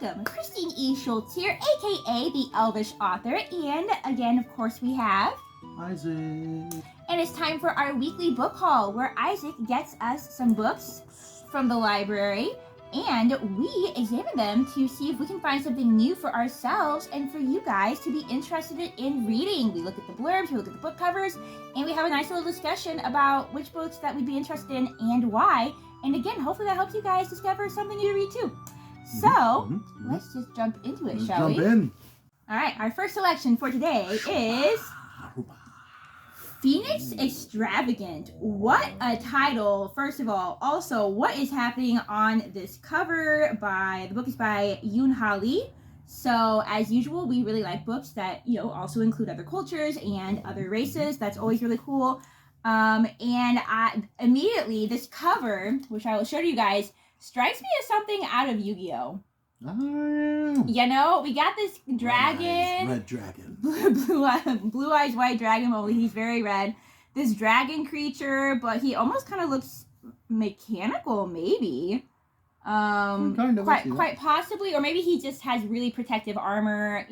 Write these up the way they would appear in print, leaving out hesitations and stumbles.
welcome. Christine E. Schulze here, aka the Elvish Author, and again, of course, we have Isaac. And it's time for our weekly book haul, where Isaac gets us some books from the library, and we examine them to see if we can find something new for ourselves and for you guys to be interested in reading. We look at the blurbs, we look at the book covers, and we have a nice little discussion about which books that we'd be interested in and why. And again, hopefully that helps you guys discover something new to read too. So, let's just jump into it, shall we? Jump in. All right, our first selection for today is Phoenix Extravagant. What a title, first of all. Also, what is happening on this cover? The book is by Yoon Ha. So, as usual, we really like books that, also include other cultures and other races. That's always really cool. Immediately, this cover, which I will show to you guys, strikes me as something out of Yu-Gi-Oh! We got this dragon. Red dragon. Blue eyes, white dragon. Only he's very red. This dragon creature, but he almost kind of looks mechanical, maybe. Quite possibly, or maybe he just has really protective armor,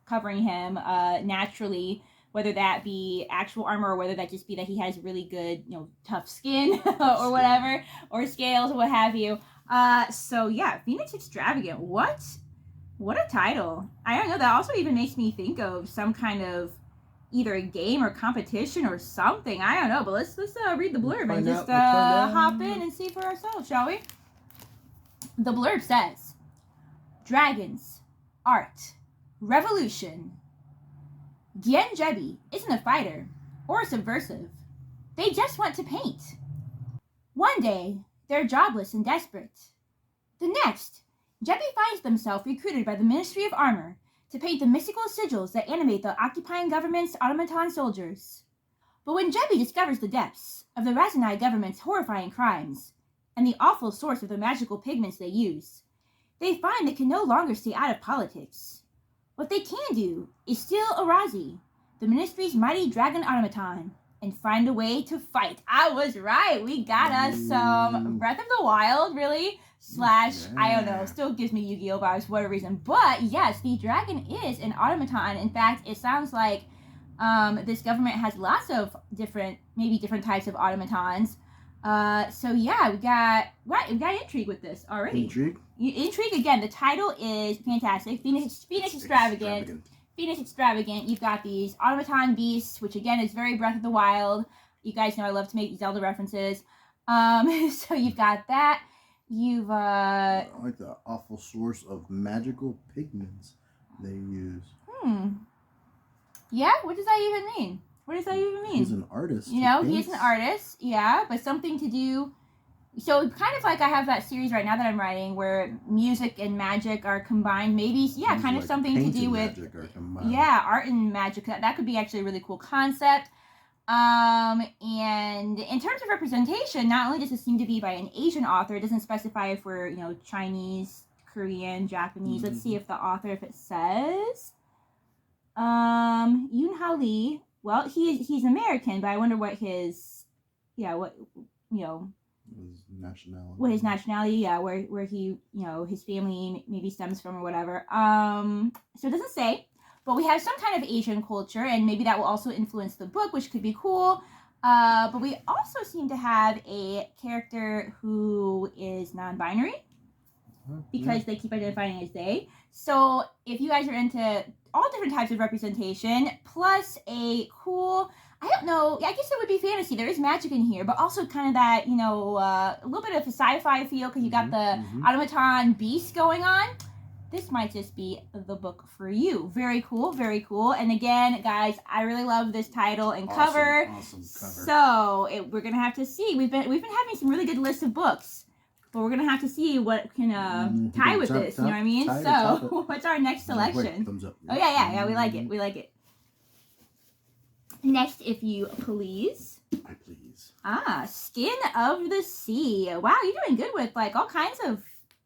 covering him naturally. Whether that be actual armor or whether that just be that he has really good, tough skin or whatever, or scales or what have you. Phoenix Extravagant. What a title. I don't know, that also even makes me think of some kind of either a game or competition or something. I don't know, but let's read the blurb and just hop in and see for ourselves, shall we? The blurb says, Dragons, Art, Revolution. Gien Jebi isn't a fighter or a subversive. They just want to paint. One day, they're jobless and desperate. The next, Jebi finds themselves recruited by the Ministry of Armor to paint the mystical sigils that animate the occupying government's automaton soldiers. But when Jebi discovers the depths of the Razanai government's horrifying crimes and the awful source of the magical pigments they use, they find they can no longer stay out of politics. What they can do is steal Arazi, the Ministry's mighty dragon automaton, and find a way to fight. I was right. We got us some Breath of the Wild, really, / I don't know, still gives me Yu-Gi-Oh! Vibes for whatever reason. But yes, the dragon is an automaton. In fact, it sounds like this government has lots of different types of automatons. We got intrigue with this already. Intrigue again. The title is fantastic. Phoenix Extravagant. Phoenix Extravagant. You've got these automaton beasts, which again is very Breath of the Wild. You guys know I love to make Zelda references. So you've got that. You've I like the awful source of magical pigments they use. Yeah. What does that even mean? He's an artist. He is an artist, yeah, but something to do... So, kind of like I have that series right now that I'm writing where music and magic are combined. Maybe, kind of something to do with... art and magic. That could be actually a really cool concept. And in terms of representation, not only does it seem to be by an Asian author, it doesn't specify if we're, Chinese, Korean, Japanese. Let's see if it says... Yoon Ha. Well, he's American, but I wonder what his nationality. What his nationality, where he, his family maybe stems from or whatever. So it doesn't say, but we have some kind of Asian culture, and maybe that will also influence the book, which could be cool. But we also seem to have a character who is non-binary, because they keep identifying as they. So if you guys are into all different types of representation, plus a cool, I don't know, I guess it would be fantasy. There is magic in here, but also kind of that, a little bit of a sci-fi feel, because you got the automaton beast going on. This might just be the book for you. Very cool, very cool. And again, guys, I really love this title and cover. Awesome cover. So we're gonna have to see. We've been having some really good lists of books, but we're gonna have to see what can tie with this. You know what I mean? So what's our next selection? Thumbs up. Oh yeah. We like it. Next, if you please. I please. Skin of the Sea. Wow, you're doing good with all kinds of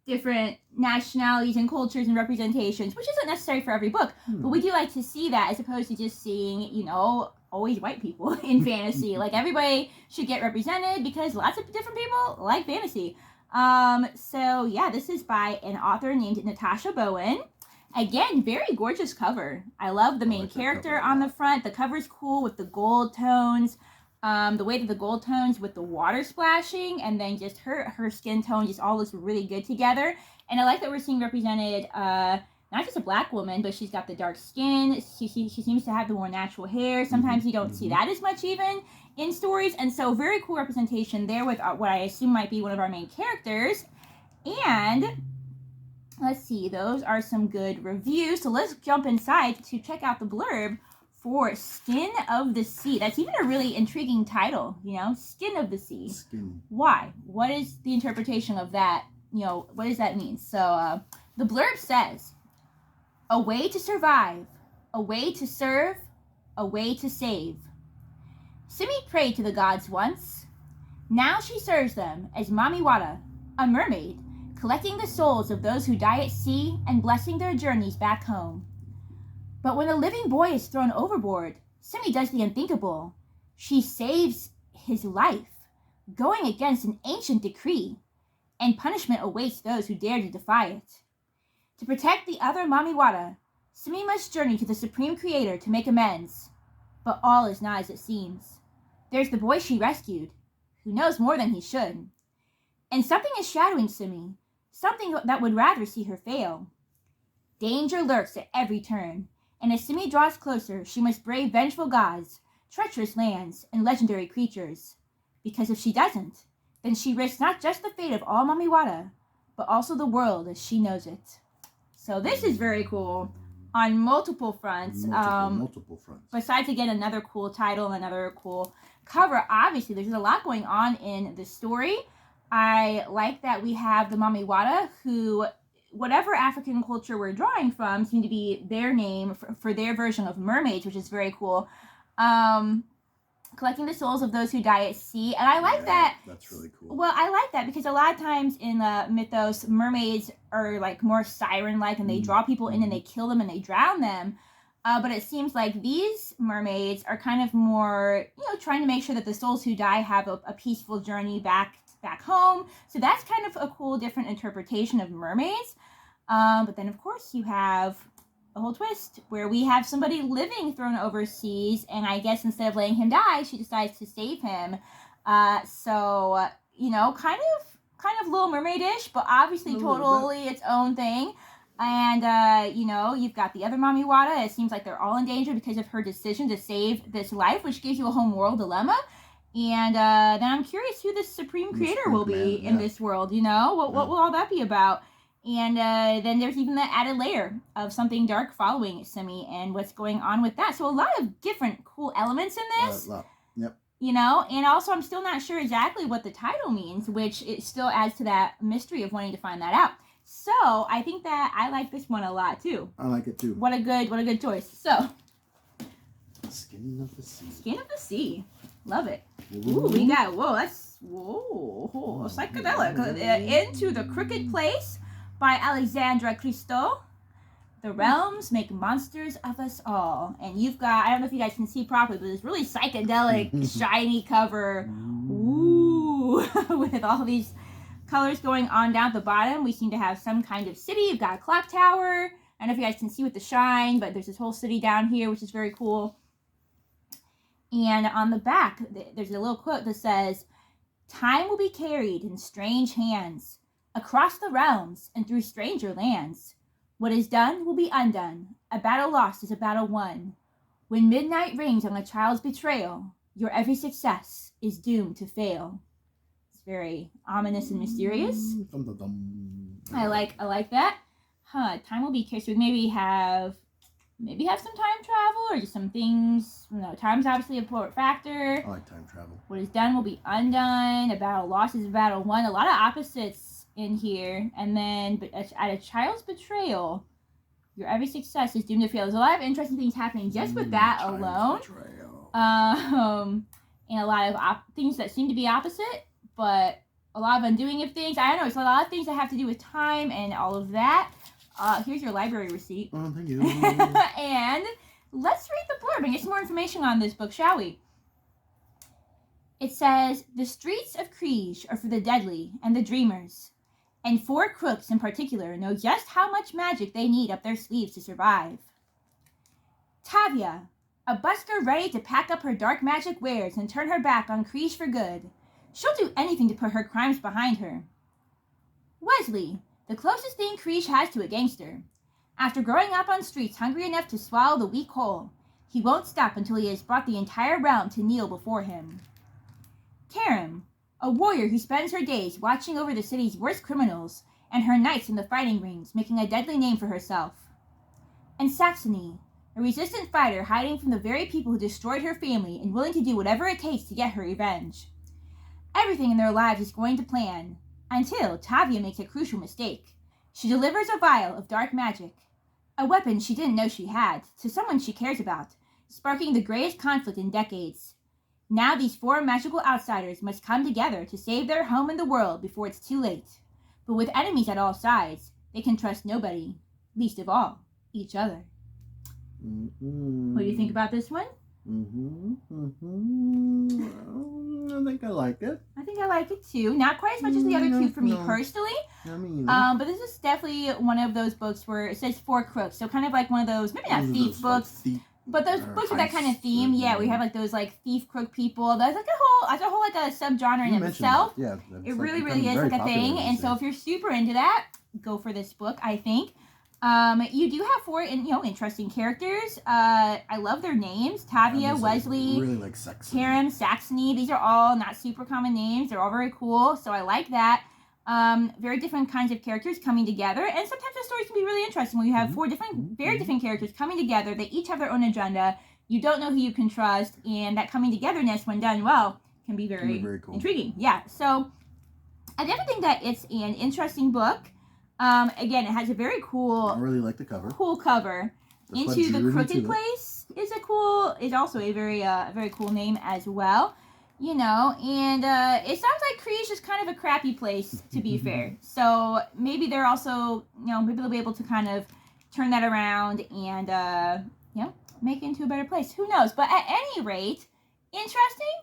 different nationalities and cultures and representations, which isn't necessary for every book, but we do like to see that as opposed to just seeing, always white people in fantasy. Everybody should get represented because lots of different people like fantasy. So yeah, this is by an author named Natasha Bowen. Again, very gorgeous cover. I love the main character on the front. The cover's cool with the gold tones. The way that the gold tones with the water splashing, and then just her skin tone just all looks really good together. And I like that we're seeing represented not just a black woman, but she's got the dark skin. She seems to have the more natural hair. Sometimes you don't see that as much even in stories. And so very cool representation there with what I assume might be one of our main characters. And let's see, those are some good reviews. So let's jump inside to check out the blurb for Skin of the Sea. That's even a really intriguing title, you know, Skin of the Sea. Skin. Why? What is the interpretation of that? You know, what does that mean? So the blurb says, a way to survive, a way to serve, a way to save. Simi prayed to the gods once. Now she serves them as Mamiwata, a mermaid, collecting the souls of those who die at sea and blessing their journeys back home. But when a living boy is thrown overboard, Simi does the unthinkable. She saves his life, going against an ancient decree, and punishment awaits those who dare to defy it. To protect the other Mamiwata, Simi must journey to the Supreme Creator to make amends. But all is not as it seems. There's the boy she rescued, who knows more than he should. And something is shadowing Simi, something that would rather see her fail. Danger lurks at every turn, and as Simi draws closer, she must brave vengeful gods, treacherous lands, and legendary creatures. Because if she doesn't, then she risks not just the fate of all Mamiwata, but also the world as she knows it. So this is very cool on multiple fronts. Multiple fronts. Besides, again, another cool title, another cool cover. Obviously, there's a lot going on in the story. I like that we have the Mamiwata, who, whatever African culture we're drawing from, seem to be their name for their version of mermaids, which is very cool. Collecting the souls of those who die at sea. And I like that. That's really cool. Well, I like that because a lot of times in mythos, mermaids are like more siren-like and they draw people in and they kill them and they drown them. But it seems like these mermaids are kind of more, you know, trying to make sure that the souls who die have a peaceful journey back home. So that's kind of a cool, different interpretation of mermaids. But then, of course, you have a whole twist where we have somebody living thrown overseas, and I guess instead of letting him die, she decides to save him. So, you know, kind of Little Mermaid-ish, but obviously totally its own thing. And, you know, you've got the other Mamiwata. It seems like they're all in danger because of her decision to save this life, which gives you a whole moral dilemma. And then I'm curious who the Supreme Creator will be in this world, you know? What will all that be about? And then there's even the added layer of something dark following Simi and what's going on with that. So a lot of different cool elements in this. Yep. You know, and also I'm still not sure exactly what the title means, which it still adds to that mystery of wanting to find that out. So I think that I like this one a lot too. I like it too. What a good choice. So Skin of the Sea. Skin of the Sea. Love it. Ooh, we got psychedelic. Into the Crooked Place by Alexandra Christo. The realms make monsters of us all. And you've got, I don't know if you guys can see properly, but this really psychedelic, shiny cover. Ooh, with all these colors going on down at the bottom. We seem to have some kind of city. You've got a clock tower. I don't know if you guys can see with the shine, but there's this whole city down here, which is very cool. And on the back, there's a little quote that says, "Time will be carried in strange hands, across the realms and through stranger lands. What is done will be undone. A battle lost is a battle won. When midnight rings on a child's betrayal, your every success is doomed to fail." It's very ominous and mysterious. I like that. Time will be carried. So we maybe have some time travel or just some things. No, time's obviously a important factor. I like time travel. What is done will be undone. A battle lost is a battle won. A lot of opposites in here. And then, but at a child's betrayal, your every success is doomed to fail. There's a lot of interesting things happening just with that alone. And a lot of things that seem to be opposite, but a lot of undoing of things. I don't know. It's a lot of things that have to do with time and all of that. Here's your library receipt. Oh, thank you. And let's read the blurb and get some more information on this book, shall we? It says, the streets of Kriege are for the deadly and the dreamers. And 4 crooks in particular know just how much magic they need up their sleeves to survive. Tavia, a busker ready to pack up her dark magic wares and turn her back on Kriege for good. She'll do anything to put her crimes behind her. Wesley, the closest thing Kriege has to a gangster. After growing up on streets hungry enough to swallow the weak whole, he won't stop until he has brought the entire realm to kneel before him. Karim, a warrior who spends her days watching over the city's worst criminals and her nights in the fighting rings, making a deadly name for herself. And Saxony, a resistant fighter hiding from the very people who destroyed her family and willing to do whatever it takes to get her revenge. Everything in their lives is going to plan, until Tavia makes a crucial mistake. She delivers a vial of dark magic, a weapon she didn't know she had, to someone she cares about, sparking the greatest conflict in decades. Now these 4 magical outsiders must come together to save their home in the world before it's too late. But with enemies at all sides, they can trust nobody, least of all, each other. What do you think about this one? I think I like it. I think I like it too. Not quite as much as the other 2 for me personally. I mean, but this is definitely one of those books where it says 4 crooks. So kind of like one of those, maybe not thief books, but those books with that kind of theme. Yeah, we have like those like thief crook people. That's like a whole like a subgenre in itself. Yeah, it really is like a thing. And so if you're super into that, go for this book, I think. You do have 4 interesting characters. I love their names. Tavia, Wesley, really like Saxony. Karim, Saxony. These are all not super common names. They're all very cool. So I like that. Very different kinds of characters coming together. And sometimes the stories can be really interesting when you have 4 very different characters coming together. They each have their own agenda. You don't know who you can trust. And that coming togetherness, when done well, can be very cool. Intriguing. Yeah. So I definitely think that it's an interesting book. Again, it has a very cool. I really like the cover. Cool cover. That's Into the Crooked Place is also a very cool name as well. And it sounds like Kriege is kind of a crappy place, to be fair. So maybe they're also, maybe they'll be able to kind of turn that around and, make it into a better place. Who knows? But at any rate, interesting.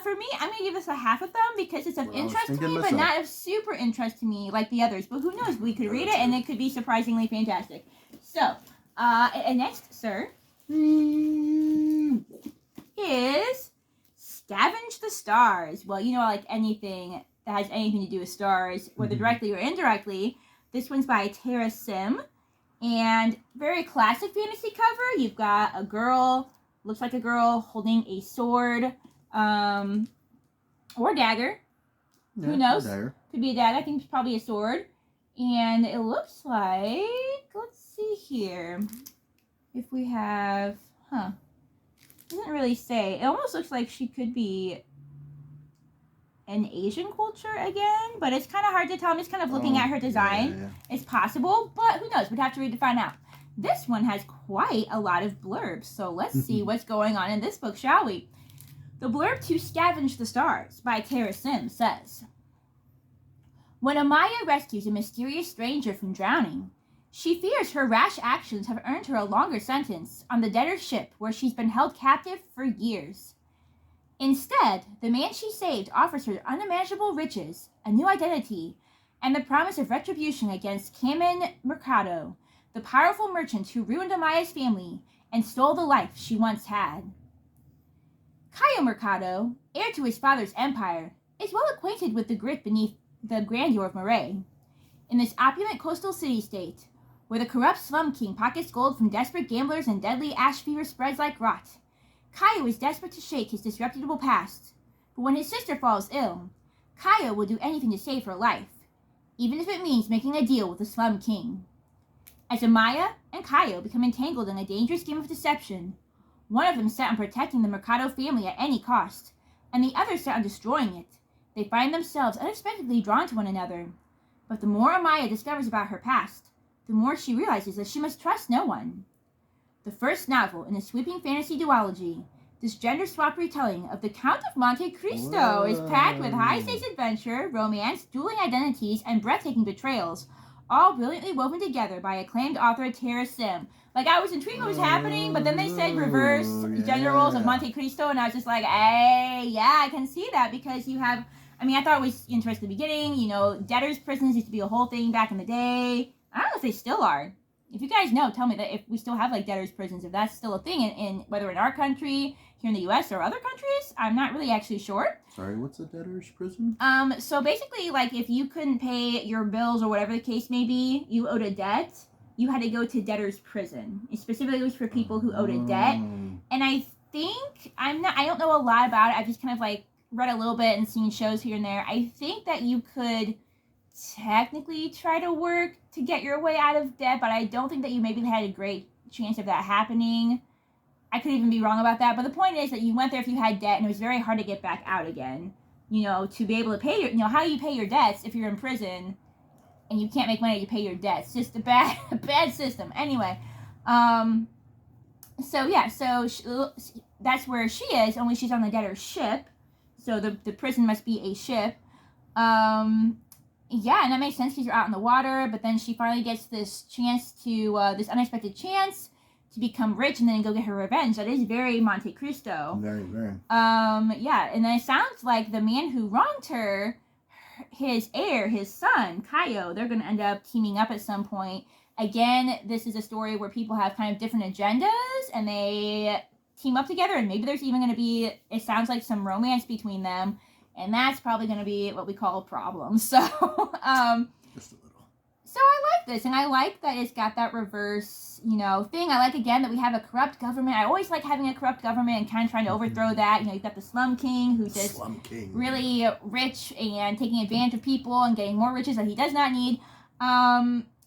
For me, I'm going to give this a half of them because it's of interest to me, but not of super interest to me like the others. But who knows? We could read it and it could be surprisingly fantastic. So, and next, sir, is Scavenge the Stars. Well, like anything that has anything to do with stars, whether directly or indirectly. This one's by Tara Sim. And very classic fantasy cover. You've got a girl, looks like a girl, holding a sword. Or dagger. Yeah, who knows? Dagger. Could be a dagger. I think it's probably a sword. And it looks like, let's see here. If we have, doesn't really say. It almost looks like she could be an Asian culture again, but it's kind of hard to tell. I'm just kind of looking at her design. Yeah. It's possible, but who knows? We'd have to read to find out. This one has quite a lot of blurbs, so let's see what's going on in this book, shall we? The blurb to Scavenge the Stars by Tara Sim says, when Amaya rescues a mysterious stranger from drowning, she fears her rash actions have earned her a longer sentence on the debtor's ship where she's been held captive for years. Instead, the man she saved offers her unimaginable riches, a new identity, and the promise of retribution against Kamen Mercado, the powerful merchant who ruined Amaya's family and stole the life she once had. Cayo Mercado, heir to his father's empire, is well acquainted with the grit beneath the grandeur of Marais. In this opulent coastal city-state, where the corrupt slum king pockets gold from desperate gamblers and deadly ash fever spreads like rot, Cayo is desperate to shake his disreputable past. But when his sister falls ill, Cayo will do anything to save her life, even if it means making a deal with the slum king. As Amaya and Cayo become entangled in a dangerous game of deception, one of them set on protecting the Mercado family at any cost, and the other set on destroying it. They find themselves unexpectedly drawn to one another. But the more Amaya discovers about her past, the more she realizes that she must trust no one. The first novel in a sweeping fantasy duology, this gender-swapped retelling of the Count of Monte Cristo is packed with high-stakes adventure, romance, dueling identities, and breathtaking betrayals, all brilliantly woven together by acclaimed author Tara Sim. Like, I was intrigued what was happening, but then they said reverse gender roles of Monte Cristo, and I was just like, hey, yeah, I can see that, because you have, I mean, I thought it was interesting at the beginning, you know, debtors' prisons used to be a whole thing back in the day. I don't know if they still are. If you guys know, tell me that if we still have, like, debtors' prisons, if that's still a thing, in whether in our country, here in the U.S., or other countries, I'm not really actually sure. Sorry, what's a debtor's prison? So basically, like, if you couldn't pay your bills or whatever the case may be, you owed a debt, you had to go to debtor's prison. It specifically was for people who owed a debt. And I think, I don't know a lot about it. I've just kind of, like, read a little bit and seen shows here and there. I think that you could technically try to work to get your way out of debt, but I don't think that you maybe had a great chance of that happening. I could even be wrong about that. But the point is that you went there if you had debt, and it was very hard to get back out again. You know, to be able to pay your, you know, how do you pay your debts if you're in prison and you can't make money to pay your debts? Just a bad system. Anyway, so yeah, that's where she is, only she's on the debtor's ship. So the prison must be a ship. Yeah, and that makes sense because you're out in the water, but then she finally gets this chance to, this unexpected chance to become rich and then go get her revenge. That is very Monte Cristo. Very, very. Yeah, and then it sounds like the man who wronged her, his heir, his son, Caio, they're going to end up teaming up at some point. Again, this is a story where people have kind of different agendas, and they team up together, and maybe there's even going to be, it sounds like, some romance between them, and that's probably going to be what we call a problem. So, Just a little. So I like this, and I like that it's got that reverse, you know, thing. I like, again, that we have a corrupt government. I always like having a corrupt government and kind of trying to overthrow that. You know, you've got the Slum King, who's just really rich and taking advantage of people and getting more riches that he does not need.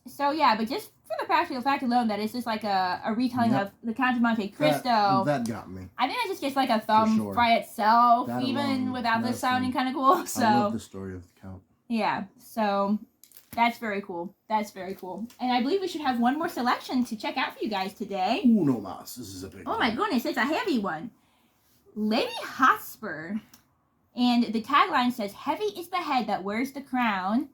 So, yeah, but just for the practical fact alone that it's just like a retelling of the Count of Monte Cristo. That got me. I think that just gets like a thumb by itself, that even alone, without this sounding kind of cool. So I love the story of the Count. Yeah, so that's very cool. That's very cool. And I believe we should have one more selection to check out for you guys today. Uno más. This is a big one. Oh my goodness, it's a heavy one. Lady Hotspur. And the tagline says, "Heavy is the head that wears the crown."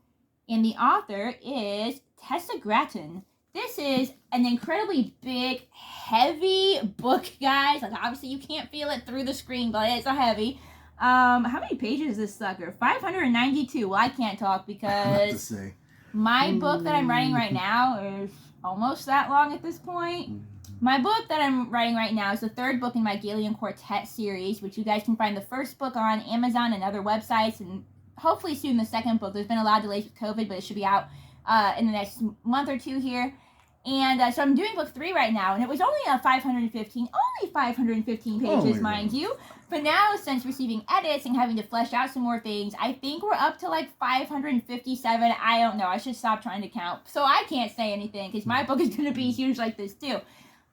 And the author is Tessa Gratton. This is an incredibly big, heavy book, guys. Like, obviously, you can't feel it through the screen, but it's a heavy. How many pages is this sucker? 592. Well, I can't talk because my book that I'm writing right now is almost that long at this point. My book that I'm writing right now is the third book in my Galilean Quartet series, which you guys can find the first book on Amazon and other websites, and hopefully soon the second book. There's been a lot of delays with COVID, but it should be out in the next month or two here. And so I'm doing book 3 right now, and it was only 515 pages, mind you. But now, since receiving edits and having to flesh out some more things, I think we're up to like 557. I don't know. I should stop trying to count. So I can't say anything because my book is going to be huge like this too.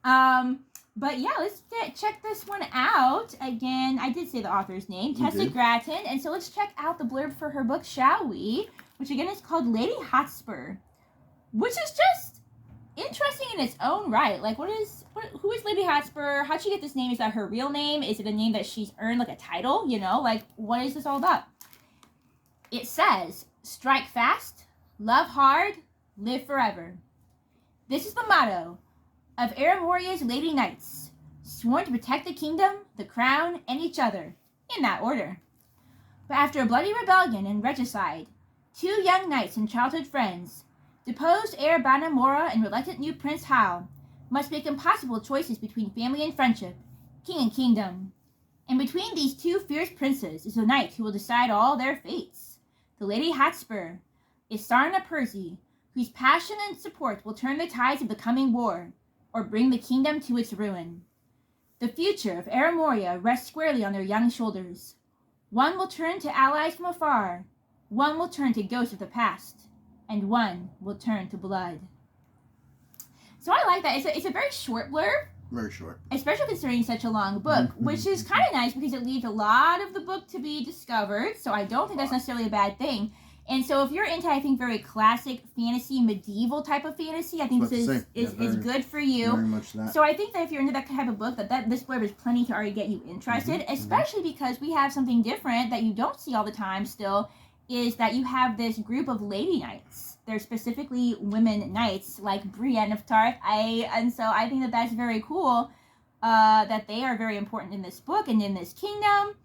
But yeah, let's check this one out. Again, I did say the author's name, Tessa Gratton. And so let's check out the blurb for her book, shall we? Which again is called Lady Hotspur, which is just interesting in its own right. Like, who is Lady Hotspur? How'd she get this name? Is that her real name? Is it a name that she's earned, like a title? You know, like, what is this all about? It says, "Strike fast, love hard, live forever." This is the motto of Aramoria's Lady Knights, sworn to protect the kingdom, the crown, and each other, in that order. But after a bloody rebellion and regicide, 2 young knights and childhood friends, deposed heir Banamora and reluctant new Prince Hal, must make impossible choices between family and friendship, king and kingdom. And between these 2 fierce princes is a knight who will decide all their fates. The Lady Hotspur is Sarna Percy, whose passion and support will turn the tides of the coming war, or bring the kingdom to its ruin. The future of Aramoria rests squarely on their young shoulders. One will turn to allies from afar, one will turn to ghosts of the past, and one will turn to blood. So I like that. It's a very short blurb. Very short. Especially considering such a long book, which is kind of nice because it leaves a lot of the book to be discovered, so I don't think that's necessarily a bad thing. And so if you're into, I think, very classic fantasy, medieval type of fantasy, I think this is good for you. Very much that. So I think that if you're into that type of book, that this blurb is plenty to already get you interested, especially because we have something different that you don't see all the time still is that you have this group of lady knights. They're specifically women knights, like Brienne of Tarth. And so I think that that's very cool, that they are very important in this book and in this kingdom.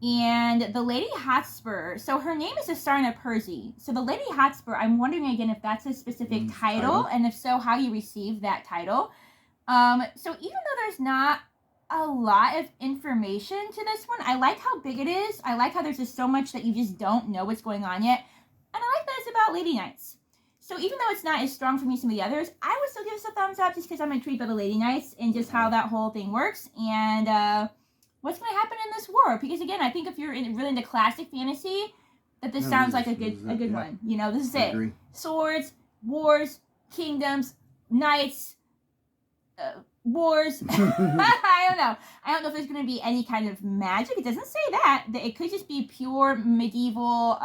And the Lady Hotspur, so her name is Asarna Percy. So the Lady Hotspur, I'm wondering again if that's a specific title, and if so, how you received that title. So even though there's not a lot of information to this one, I like how big it is. I like how there's just so much that you just don't know what's going on yet. And I like that it's about Lady Knights. So even though it's not as strong for me as some of the others, I would still give this a thumbs up just because I'm intrigued by the Lady Knights and just how that whole thing works. And what's going to happen in this war? Because again, I think if you're really into classic fantasy, that this sounds like a good one. You know, this is it. Agree. Swords, wars, kingdoms, knights, wars. I don't know. I don't know if there's going to be any kind of magic. It doesn't say that. It could just be pure medieval,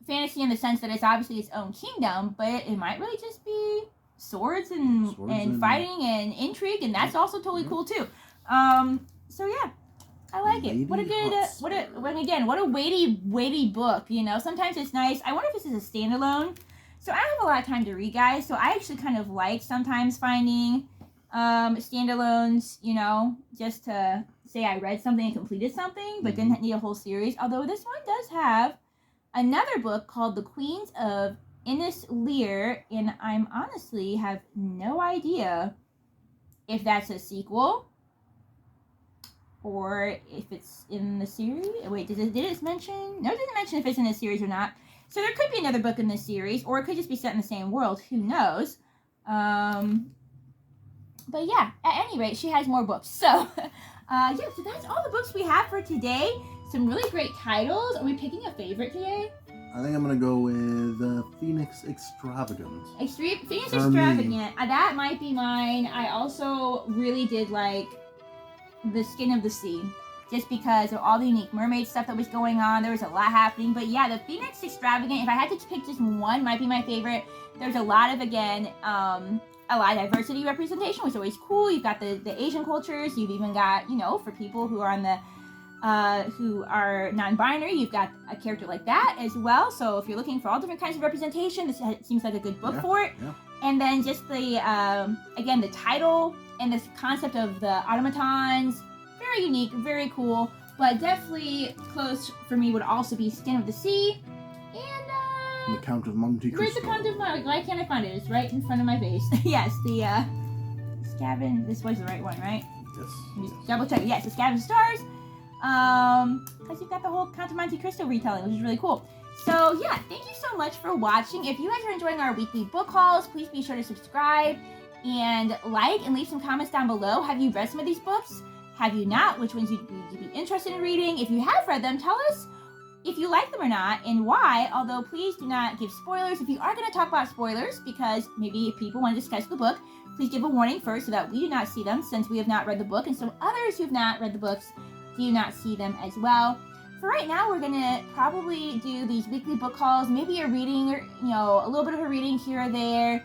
fantasy in the sense that it's obviously its own kingdom, but it might really just be swords and fighting and intrigue, and that's also totally cool too. So yeah, I like it. What a weighty book, you know. Sometimes it's nice. I wonder if this is a standalone. So I don't have a lot of time to read, guys, so I actually kind of like sometimes finding standalones, you know, just to say I read something and completed something, but didn't need a whole series. Although this one does have another book called The Queens of Innis Lear, and I'm honestly have no idea if that's a sequel or if it's in the series. Wait, did it mention? No, it didn't mention if it's in the series or not. So there could be another book in this series, or it could just be set in the same world. Who knows? But yeah, at any rate, she has more books. So, so that's all the books we have for today. Some really great titles. Are we picking a favorite today? I think I'm going to go with Phoenix Extravagant. Phoenix Extravagant. That might be mine. I also really did like The Skin of the Sea, just because of all the unique mermaid stuff that was going on. There was a lot happening. But yeah, the Phoenix Extravagant, if I had to pick just one, might be my favorite. There's a lot of, again, a lot of diversity representation, which is always cool. You've got the Asian cultures. You've even got, you know, for people who are on the who are non-binary, you've got a character like that as well. So if you're looking for all different kinds of representation, this seems like a good book for it. Yeah. And then just the again, the title and this concept of the automatons, very unique, very cool, but definitely close for me would also be Skin of the Sea and The Count of Monte Cristo. Where's the Count of Monte? Why can't I find it? It's right in front of my face. Yes, the this was the right one, right? Yes. Double check. Yes, the Scavenging the Stars. Because you've got the whole Count of Monte Cristo retelling, which is really cool. So yeah, thank you so much for watching. If you guys are enjoying our weekly book hauls, please be sure to subscribe and like and leave some comments down below. Have you read some of these books? Have you not? Which ones you'd be interested in reading? If you have read them, tell us if you like them or not and why. Although please do not give spoilers. If you are going to talk about spoilers, because maybe people want to discuss the book, please give a warning first so that we do not see them, since we have not read the book, and so others who have not read the books do not see them as well. For right now, we're gonna probably do these weekly book hauls, maybe a reading, or a little bit of a reading here or there.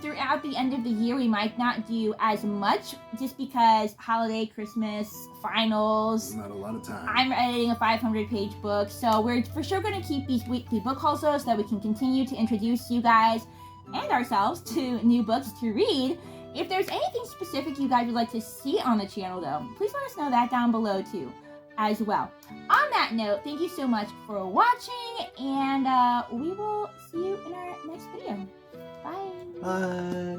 Throughout the end of the year, we might not do as much, just because holiday, Christmas, finals. Not a lot of time. I'm editing a 500-page book, so we're for sure gonna keep these weekly book hauls though, so that we can continue to introduce you guys and ourselves to new books to read. If there's anything specific you guys would like to see on the channel, though, please let us know that down below, too, as well. On that note, thank you so much for watching, and we will see you in our next video. Bye. Bye.